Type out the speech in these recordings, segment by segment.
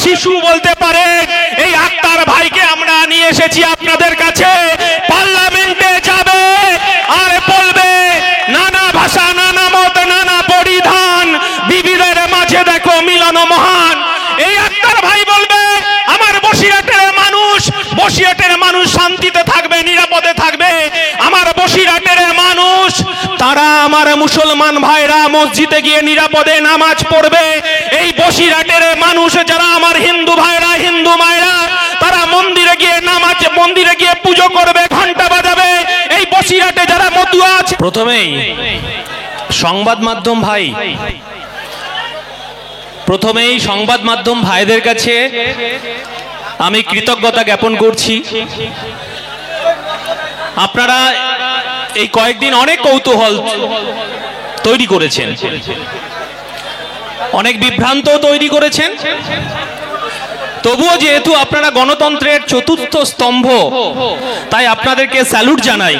শিশু বলতে পারে এই আক্তার ভাইকে আমরা নিয়ে এসেছি আপনাদের কাছে। পার্লামেন্টে যাবে আর বলবে নানা ভাষা, নানা মত, নানা পরিধান, বিবিধের মাঝে দেখো মিলন মহান। এই আক্তার ভাই বলবে আমার বসিরহাটের মানুষ শান্তিতে থাকবে, নিরাপদে থাকবে। আমার বসিরহাটের মানুষ, তারা আমার মুসলমান ভাইরা মসজিদে গিয়ে নিরাপদে নামাজ পড়বে। এই বসিরহাটের মানুষ যারা আমার হিন্দু ভাইরা, হিন্দু মায়েরা, তারা মন্দিরে গিয়ে পুজো করবে, ঘন্টা বাজাবে। এই বসিরহাটে যারা মতুয়া আছে, প্রথমেই সংবাদ মাধ্যম ভাইদের কাছে আমি কৃতজ্ঞতা জ্ঞাপন করছি। আপনারা এই কয়েকদিন অনেক কৌতূহল তৈরি করেছেন, অনেক বিভ্রান্ত তৈরি করেছেন। তবুও যেহেতু আপনারা গণতন্ত্রের চতুর্থ স্তম্ভ, তাই আপনাদেরকে স্যালুট জানাই।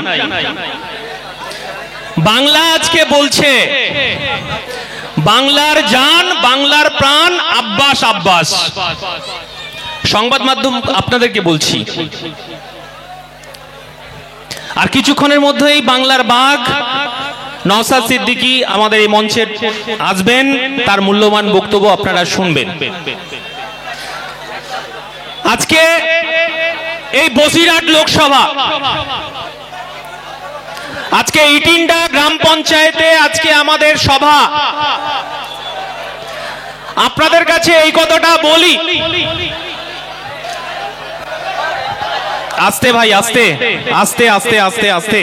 বাংলা আজকে বলছে বাংলার জান, বাংলার প্রাণ, আব্বাস আব্বাস। সংবাদ মাধ্যম আপনাদেরকে বলছি, আর কিছুক্ষণের মধ্যেই বাংলার বাঘ নওশাদ সিদ্দিকী আমাদের এই মঞ্চে আসবেন, তার মূল্যবান বক্তব্য আপনারা শুনবেন। আজকে এই বসিরহাট লোকসভা, আজকে ইটিন্ডা গ্রাম পঞ্চায়েতে আজকে আমাদের সভা। আপনাদের কাছে এই কথাটা বলি, আস্তে ভাই, আস্তে আস্তে আস্তে আস্তে আস্তে।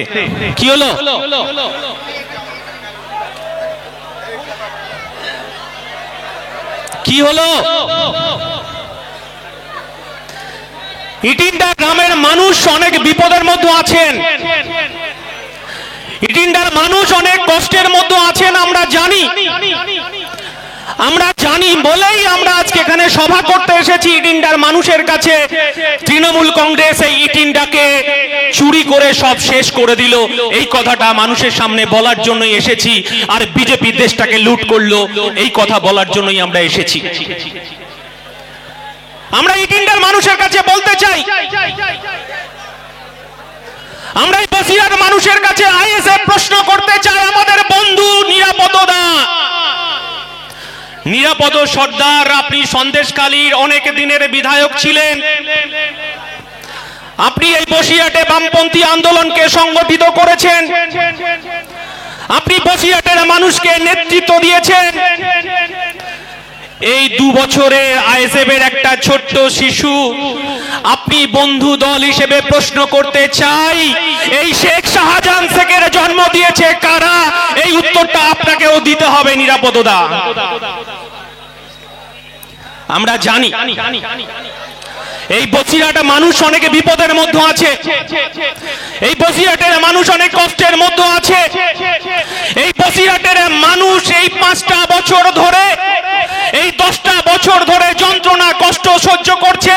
কি হলো? কি হলো? ইটিন্ডা গ্রামের মানুষ অনেক বিপদের মধ্যে আছেন, ইটিন্ডার মানুষ অনেক কষ্টের মধ্যে আছেন। আমরা জানি বলেই আমরা আজকে এখানে সভা করতে এসেছি ইটিন্ডার মানুষের কাছে। তৃণমূল কংগ্রেস এই ইটিন্ডাকে চুরি করে সব শেষ করে দিল, এই কথাটা মানুষের সামনে বলার জন্যই এসেছি। আর বিজেপি দেশটাকে লুট করলো, এই কথা বলার জন্যই আমরা এসেছি। আমরা ইটিন্ডার মানুষের কাছে বলতে চাই, আমরা এই বসিরহাট মানুষের কাছে আইএসএফ প্রশ্ন করতে চাই। আমাদের বন্ধু নিরাপদ সর্দার, আপনি সন্দেশখালীর অনেক দিনের বিধায়ক ছিলেন, আপনি এই বসিরহাটে বামপন্থী আন্দোলনকে সংগঠিত করেছেন, আপনি বসিরহাটের মানুষকে নেতৃত্ব দিয়েছেন। এই 2 বছরে আইএসএফ এর একটা ছোট্ট শিশু, আপনি বন্ধু দল হিসেবে প্রশ্ন করতে চাই, এই শেখ শাহজাহান শেখের জন্ম দিয়েছে কারা? এই উত্তরটা আপনাকেও দিতে হবে নিরাপদা। আমরা জানি এই বসিরহাটের মানুষ অনেক বিপদের মধ্যে আছে, এই বসিরহাটের মানুষ অনেক কষ্টের মধ্যে আছে। এই বসিরহাটের মানুষ এই 5টা বছর ধরে, এই 10টা বছর ধরে যন্ত্রণা কষ্ট সহ্য করছে।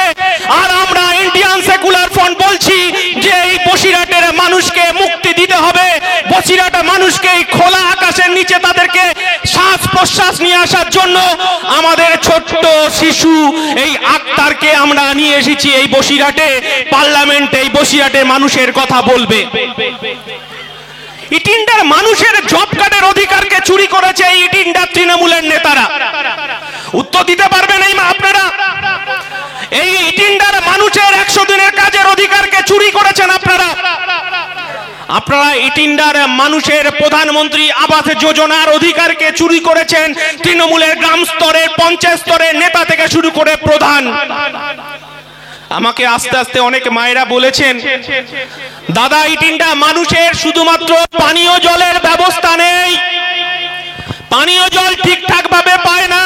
আর আমরা ইন্ডিয়ান সেকুলার ফ্রন্ট বলছি যে এই বসিরহাটের মানুষকে মুক্তি দিতে হবে। বসিরহাটের মানুষকে এই খোলা আকাশের নিচে তাদেরকে শ্বাস প্রশ্বাস নিয়ে আসার জন্য আমাদের ছোট্ট শিশু এই আক্তারকে আমরা নিয়ে এসেছি এই বসিরহাটে। পার্লামেন্টে এই বসিরহাটের মানুষের কথা বলবে। ইটিন্ডার মানুষের জব কার্ডের অধিকারকে চুরি করেছে এই ইটিন্ডার তৃণমূলের নেতারা। উত্তর দিতে পারবেন এই আপনারা? এই ইটিন্ডার মানুষের 100 দিনের কাজের অধিকারকে চুরি করেছেন আপনারা। আপনারা ইটিন্ডার মানুষের প্রধানমন্ত্রী আবাস যোজনার অধিকারকে চুরি করেছেন তৃণমূলের গ্রাম স্তরের, পঞ্চায়েত স্তরের নেতা থেকে শুরু করে প্রধান। আমাকে আস্তে আস্তে অনেক মায়েরা বলেছেন, দাদা ইটিন্ডা মানুষের শুধুমাত্র পানীয় জলের ব্যবস্থা নেই, পানীয় জল ঠিকঠাক ভাবে পায় না।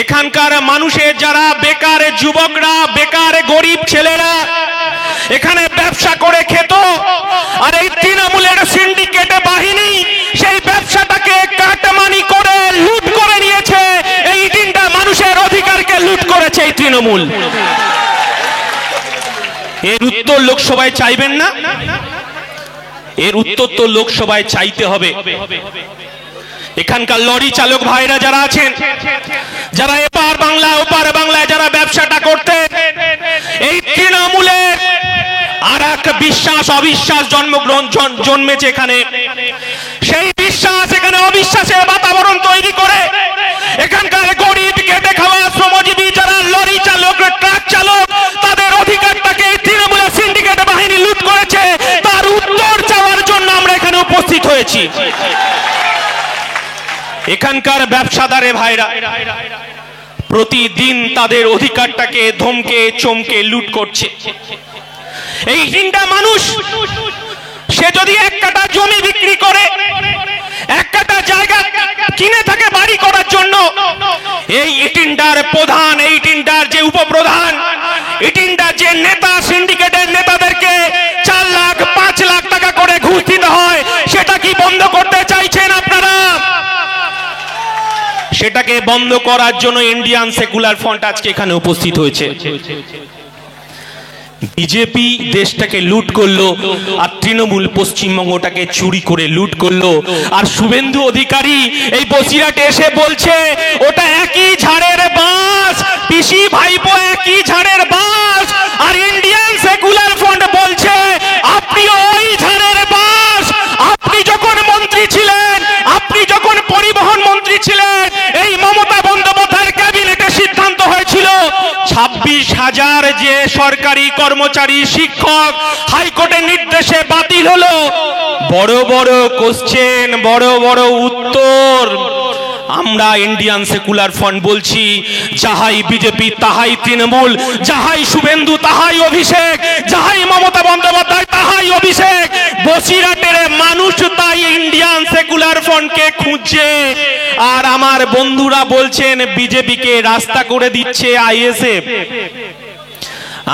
এখানকার মানুষের যারা বেকার যুবকরা, বেকার গরিব ছেলেরা এখানে ব্যবসা করে খেত, আর এই তৃণমূলের সিন্ডিকেট বাহিনী সেই ব্যবসাটাকে কাটমানি করে লুট করে নিয়েছে। এই ইটিন্ডা মানুষের অধিকারকে লুট করেছে এই তৃণমূল। এর উত্তর লোকসভায় চাইবেন না? এর উত্তর তো লোকসভায় চাইতে হবে। এখানকার লরি চালক ভাইরা যারা আছেন, যারা এপার বাংলা ওপার বাংলায় যারা ব্যবসাটা করতে, এই তৃণমূলে আর এক বিশ্বাস অবিশ্বাস জন্মেছে এখানে। সেই বিশ্বাস এখানে অবিশ্বাসের বাতাবরণ তৈরি করে এখানকার গরিব খেটে খাওয়া শ্রমজীবী যারা লরি চালক ট্রাক চালক তাদের অধিকারটাকে তৃণমূলের সিন্ডিকেট বাহিনী লুট করেছে, তার উত্তর চাওয়ার জন্য আমরা এখানে উপস্থিত হয়েছি। এখানকার ব্যবসাদারে ভাইরা প্রতিদিন তাদের অধিকারটাকে ধমকে চমকে লুট করছে। এই হিন্দা মানুষ সে যদি এক কাঠা জমি বিক্রি করে, এক কাঠা জায়গা কিনে থাকে বাড়ি করার জন্য, এই ইটিন্ডার প্রধান, এই ইটিন্ডার যে উপপ্রধান, ইটিন্ডার যে নেতা, সিন্ডিকেটের নেতাদেরকে 4 লাখ 5 লাখ টাকা করে ঘুষ দিতে হয়, সেটা কি বন্ধ করতে চাইছেন আপনারা? সেটাকে বন্ধ করার জন্য ইন্ডিয়ান সেকুলার ফ্রন্ট আজকে এখানে উপস্থিত হয়েছে। বিজেপি দেশটাকে লুট করলো আর তৃণমূল পশ্চিমবঙ্গটাকে চুরি করে লুট করলো। আর শুভেন্দু অধিকারী এই বসিরহাটে এসে বলছে ওটা একই ঝাড়ের বাস, পিসি ভাইপো একই ঝাড়ের বাস। আর ইন্ডিয়ান সেকুলার ফ্রন্ট বলছে আপনি ওই ঝাড়ের বাস। আপনি যখন মন্ত্রী ছিলেন, আপনি যখন পরিবহন মন্ত্রী ছিলেন, এই মমতা বন্দ্যোপাধ্যায়ের ক্যাবিনেটে সিদ্ধান্ত হয়েছিল 26,000 যে সরকারি কর্মচারী শিক্ষক হাইকোর্টের নির্দেশে বাতিল হলো। বড় বড় কোশ্চেন, বড় বড় উত্তর। আমরা ইন্ডিয়ান সেকুলার ফ্রন্ট বলছি যাহাই বিজেপি তাহাই তৃণমূল, যাহাই শুভেন্দু তাহাই অভিষেক, যাহাই মমতা বন্দ্যোপাধ্যায় তাহাই অভিষেক। বসিরহাটের মানুষ তাই ইন্ডিয়ান সেকুলার ফ্রন্টকে খুঁজছে। আর আমার বন্ধুরা বলছেন বিজেপিকে রাস্তা করে দিচ্ছে আইএসএফ।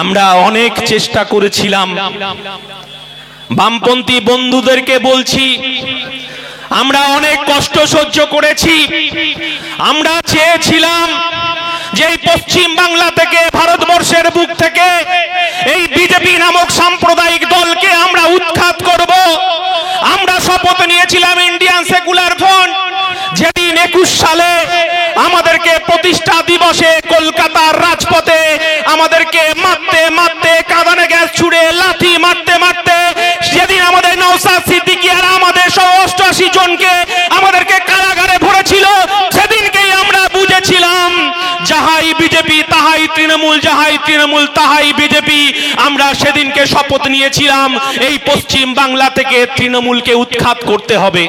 আমরা অনেক চেষ্টা করেছিলাম, বামপন্থী বন্ধুদেরকে বলছি আমরা অনেক কষ্ট সহ্য করেছি। আমরা চেয়েছিলাম যে পশ্চিম বাংলা থেকে, ভারতবর্ষের বুক থেকে এই বিজেপি নামক সাম্প্রদায়িক দলকে আমরা উৎখাত করব। আমরা শপথ নিয়েছিলাম ইন্ডিয়ান সেকুলার ফ্রন্ট, যেদিন 21 সালে আমাদেরকে প্রতিষ্ঠা দিবসে কলকাতার রাজপথে আমাদেরকে মারতে মারতে, কাঁদানে গ্যাস ছুড়ে লাথি মারতে মারতে, যেদিন আমাদের নওশাদ সিদ্দিকী আর আমাদের 88 জনকে আমাদেরকে কারাগারে ভরেছিল, সেদিনকেই আমরা বুঝেছিলাম যাহাই বিজেপি তাহাই তৃণমূল, যাহাই তৃণমূল তাহাই বিজেপি। আমরা সেদিনকে শপথ নিয়েছিলাম এই পশ্চিম বাংলা থেকে তৃণমূলকে উৎখাত করতে হবে।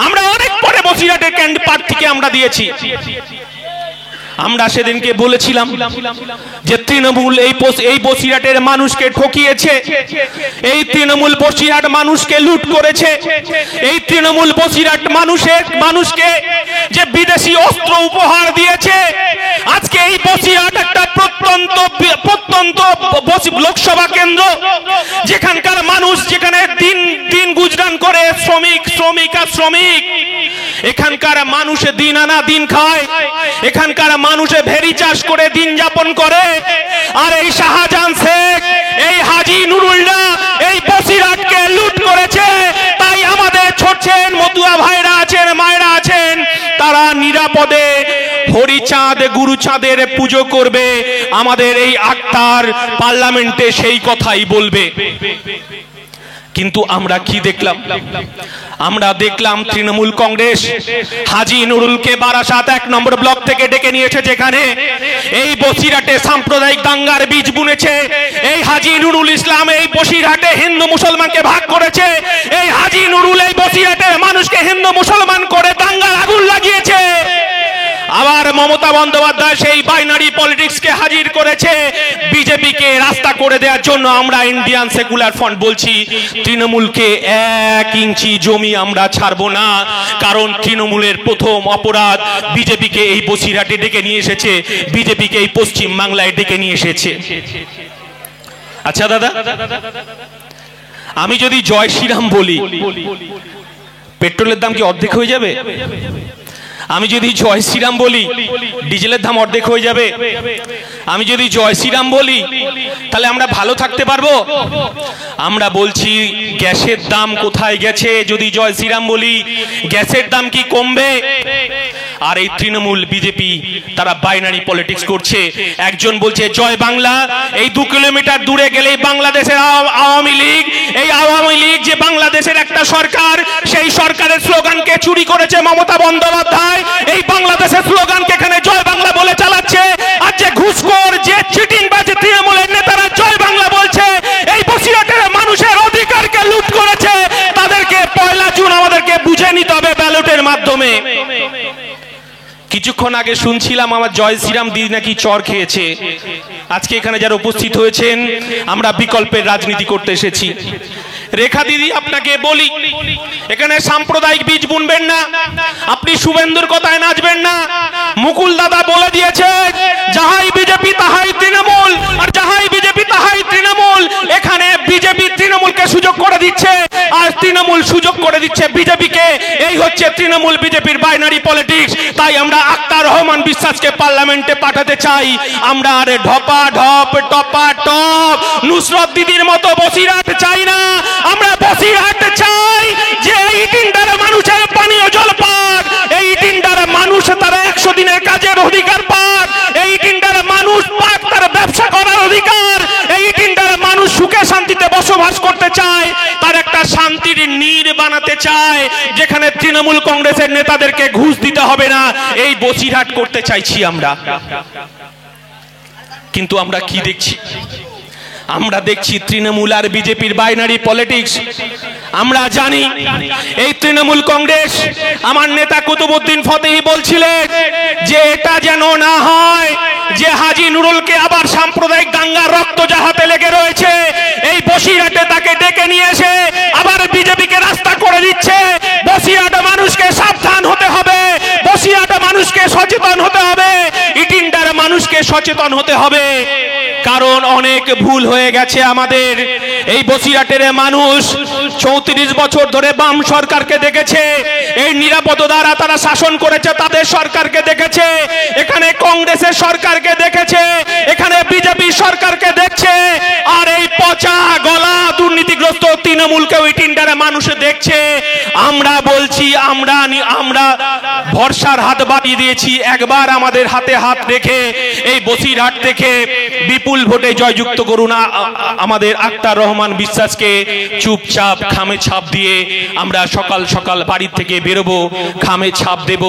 আমরা অনেক পরে বসিরহাটের ক্যান্ডিডেট প্রার্থীকে আমরা দিয়েছি। আমরা সেদিনকে বলেছিলাম যে তৃণমূল এই বসিরহাটের মানুষকে ঠকিয়েছে, এই তৃণমূল বসিরহাট মানুষকে লুট করেছে, এই তৃণমূল বসিরহাট মানুষকে যে বিদেশি অস্ত্র উপহার দিয়েছে। আজকে এই বসিরহাট একটা প্রত্যন্ত লোকসভা কেন্দ্র, যেখানকার মানুষ, যেখানে দিন গুজরান করে শ্রমিক আর শ্রমিক। এখানকার মানুষ দিন আনা দিন খায়, এখানকার মানুষে ভেরি চাষ করে দিন যাপন করে। আর এই শাহজাহান শেখ, এই হাজি নুরুলরা এই বসিরহাটকে লুট করেছে। তাই আমাদের ছোটছেন মতুয়া ভাইরা আছেন, মায়েরা আছেন, তারা নিরাপদে হরিচাঁদ গুরুচাঁদের পুজো করবে। আমাদের এই আক্তার পার্লামেন্টে সেই কথাই বলবে। কিন্তু আমরা কি দেখলাম? আমরা দেখলাম তৃণমূল কংগ্রেস হাজি নুরুলকে বারাসাত 1 নম্বর ব্লক থেকে ডেকে নিয়েছে, যেখানে এই বসিরহাটে সাম্প্রদায়িক দাঙ্গার বীজ বুনেছে। এই হাজি নুরুল ইসলাম এই বসিরহাটে হিন্দু মুসলমানকে ভাগ করেছে। এই হাজি নুরুল এই বসিরহাটের মানুষকে হিন্দু মুসলমান করে দাঙ্গার আগুন লাগিয়েছে। আবার মমতা বন্দ্যোপাধ্যায় সেই বাইনারি পলিটিক্সকে হাজির করেছে বিজেপিকে রাস্তা করে দেওয়ার জন্য। আমরা ইন্ডিয়ান সেকুলার ফ্রন্ট বলছি তৃণমূলকে 1 ইঞ্চি জমি আমরা ছাড়বো না। কারণ তৃণমূলের প্রথম অপরাধ বিজেপিকে এই বসিরহাটে ডেকে নিয়ে এসেছে, বিজেপিকে এই পশ্চিম বাংলায় ডেকে নিয়ে এসেছে। আচ্ছা দাদা, আমি যদি জয় শ্রীরাম বলি, পেট্রোলের দাম কি অর্ধেক হয়ে যাবে? আমি যদি জয় শ্রীরাম বলি, ডিজেলের দাম অর্ধেক হয়ে যাবে। আমি যদি জয় শ্রীরাম বলি তাহলে আমরা ভালো থাকতে পারবো? আমরা বলছি গ্যাসের দাম কোথায় গেছে? যদি জয় শ্রীরাম বলি গ্যাসের দাম কি কমবে? আর এই তৃণমূল বিজেপি তারা বাইনারি পলিটিক্স করছে। একজন বলছে জয় বাংলা, এই 2 কিলোমিটার দূরে গেলেই বাংলাদেশের আওয়ামী লীগ, এই আওয়ামী লীগ যে বাংলাদেশের একটা সরকার, সেই সরকারের স্লোগানকে চুরি করেছে মমতা বন্দ্যোপাধ্যায়। এই বাংলাদেশের স্লোগানকে এখানে জয় বাংলা বলে চালাচ্ছে। আর যে ঘুষখোর, যে চিটিংবাজ তৃণমূলের নেতারা জয় বাংলা বলছে, এই বসিরহাটের মানুষের অধিকারকে লুট করেছে, তাদেরকে 1 জুন আমাদেরকে বুঝে নিতে হবে ব্যালটের মাধ্যমে। কিছুক্ষণ আগে শুনছিলাম আমার জয় শ্রীরাম দিদি নাকি চর খেয়েছে। আজকে এখানে যারা উপস্থিত হয়েছেন, আমরা বিকল্পের রাজনীতি করতে এসেছি। রেখা দিদি, আপনাকে বলি, এখানে সাম্প্রদায়িক বীজ বুনবেন না, আপনি শুভেন্দুর কথায় নাচবেন না। মুকুল দাদা বলে দিয়েছে যাহাই বিজেপি তাহাই তৃণমূল, আর যাহাই বিজেপি তাহাই তৃণমূল। এখানে বিজেপি তৃণমূলকে সুযোগ করে দিচ্ছে, আর তৃণমূল সুযোগ করে দিচ্ছে বিজেপিকে। এই হচ্ছে তৃণমূল বিজেপির বাইনারি পলিটিক্স। তাই আমরা আক্তার রহমান বিশ্বাসকে পার্লামেন্টে পাঠাতে চাই। আমরা আর ঢপা ঢপ টপা টপ নুসরত দিদির মতো বসিরহাট চাই না। আমরা বসিরহাট চাই যে এই তিনটার মানুষের পানীয় জল পাক, এই তিনটার মানুষ তারা 100 দিনের কাজের অধিকার পাক, এই তিনটার মানুষ পাক তার ব্যবসা করার অধিকার, এই তিনটার মানুষ সুখে শান্তিতে বসবাস করতে চায়, তার একটা শান্তির নীড় বানাতে চায় যেখানে তৃণমূল কংগ্রেসের নেতাদেরকে ঘুষ দিতে হবে না। এই বসিরহাট করতে চাইছি আমরা। কিন্তু আমরা কি দেখছি? আমরা দেখছি তৃণমূল আর বিজেপির বাইনারি পলিটিক্স। আমরা জানি এই তৃণমূল কংগ্রেস, আমার নেতা কুতুবউদ্দিন ফতেহি বলছিলেন যে এটা যেন না হয় যে হাজী নুরুলকে আবার সাম্প্রদায়িক দাঙ্গার রক্ত যাহাতে লেগে রয়েছে, এই বসিরহাটে তাকে ডেকে নিয়ে এসে আবার বিজেপিকে রাস্তা করে দিচ্ছে। বসিরহাট মানুষকে সাবধান হতে হবে, বসিরহাট মানুষকে সচেতন হতে হবে, ইটিন্ডার মানুষকে সচেতন হতে হবে। কারণ অনেক ভুল হয়ে গেছে আমাদের। এই বসিরহাটের মানুষ 34 বছর ধরে বাম সরকারকে দেখেছে, এই নিরাপদ দ্বারা তারা শাসন করেছে, তাদের সরকারকে দেখেছে, এখানে কংগ্রেসের সরকারকে দেখেছে, এখানে বিজেপি সরকারকে দেখছে, আর এই পচা গলা দুর্নীতিগ্রস্ত তৃণমূলকেও এই তিনটার মানুষ দেখছে। আমরা বলছি আমরা ভরসার হাত বাড়িয়ে দিয়েছি। একবার আমাদের হাতে হাত রেখে এই বসিরহাট থেকে বিপুল ভোটে জয়যুক্ত করুন আমাদের আক্তার রহমান বিশ্বাসকে। চুপচাপ খামে ছাপ দিয়ে আমরা সকাল সকাল বাড়ি থেকে বেরোবো, খামে ছাপ দেব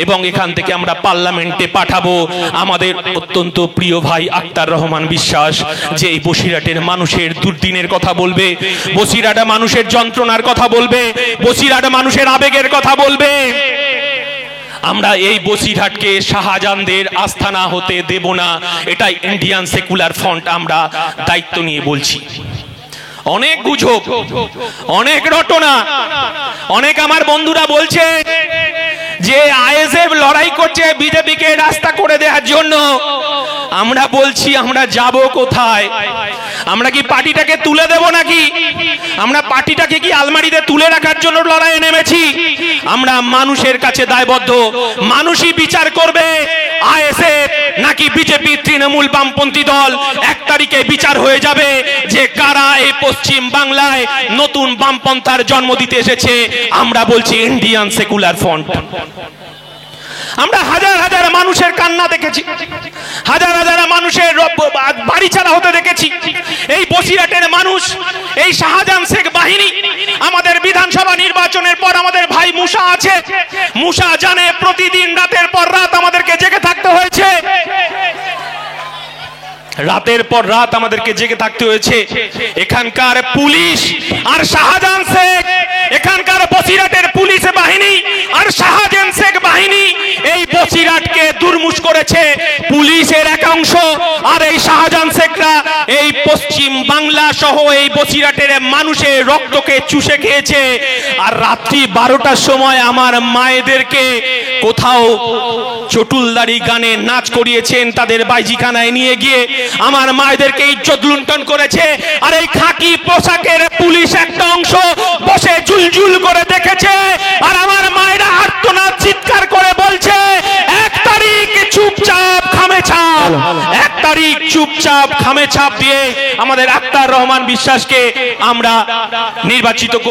এবং এখান থেকে আমরা পার্লামেন্টে পাঠাবো আমাদের অত্যন্ত প্রিয় ভাই আক্তার রহমান বিশ্বাস, যে এই বসিরহাটের মানুষের দুর্দিনের কথা বলবে, বসিরহাট মানুষের যন্ত্রণার কথা বলবে, বসিরহাট মানুষের আবেগের কথা বলবে। আমরা এই বসিরহাটকে শাহজাহানদের আস্থানা হতে দেব না। এটাই ইন্ডিয়ান সেকুলার ফ্রন্ট আমরা দায়িত্ব নিয়ে বলছি। অনেক গুজব, অনেক রটনা, অনেক আমার বন্ধুরা বলছে যে আইএসএফ লড়াই করছে বিজেপিকে রাস্তা করে দেওয়ার জন্য। আমরা বলছি আমরা যাব কোথায়? আমরা কি পার্টিটাকে তুলে দেব নাকি? আমরা পার্টিটাকে কি আলমারিতে তুলে রাখার জন্য লড়াইয়ে নেমেছি? আমরা মানুষের কাছে দায়বদ্ধ। মানুষই বিচার করবে আইএসএফ নাকি বিজেপি তৃণমূল বামপন্থী দল। 1 তারিখে বিচার হয়ে যাবে যে কারা এই পশ্চিম বাংলায় নতুন বামপন্থার জন্ম দিতে এসেছে। আমরা বলছি ইন্ডিয়ান সেকুলার ফ্রন্ট। আমরা হাজার হাজার মানুষের কান্না দেখেছি, হাজার হাজার মানুষের বাড়ি ছাড়া হতে দেখেছি। এই বসিরহাটের মানুষ, এই শাহজাহান শেখ বাহিনী, আমাদের বিধানসভা নির্বাচনের পর আমাদের ভাই মুসা আছে, মুসা জানে প্রতিদিন রাতের পর রাত আমাদেরকে জেগে থাকতে হয়েছে, রাতের পর রাত আমাদেরকে জেগে থাকতে হয়েছে। এখানকার পুলিশ আর শাহজাহান শেখ, এখানকার বসিরহাটের পুলিশ বাহিনী আর শাহজাহান শেখ বাহিনী এই বসিরহাটকে দুর্মুষ করেছে। পুলিশের এক অংশ আর এই শাহজাহান শেখরা এই পশ্চিম বাংলা সহ এই বসিরহাটের মানুষের রক্তকে চুষে খেয়েছে। আর রাত্রি 12টার সময় আমার মায়েদেরকে কোথাও চটুলদারি গানে নাচ করিয়েছেন, তাদের বাইজিখানায় নিয়ে গিয়ে আমার মায়েদেরকে ইজ্জত লুণ্ঠন করেছে। আর এই খাকি পোশাকের পুলিশ একটা অংশ বসে জুলজুল করে দেখেছে। আর আমার মায়েরা আর্তনাদ চিৎকার করে বলছে 1 তারিখ চুপচাপ তারিখ চুপচাপ খামে ছাপ দিয়ে আমাদের আক্তার রহমান বিশ্বাসকে আমরা নির্বাচিত করব।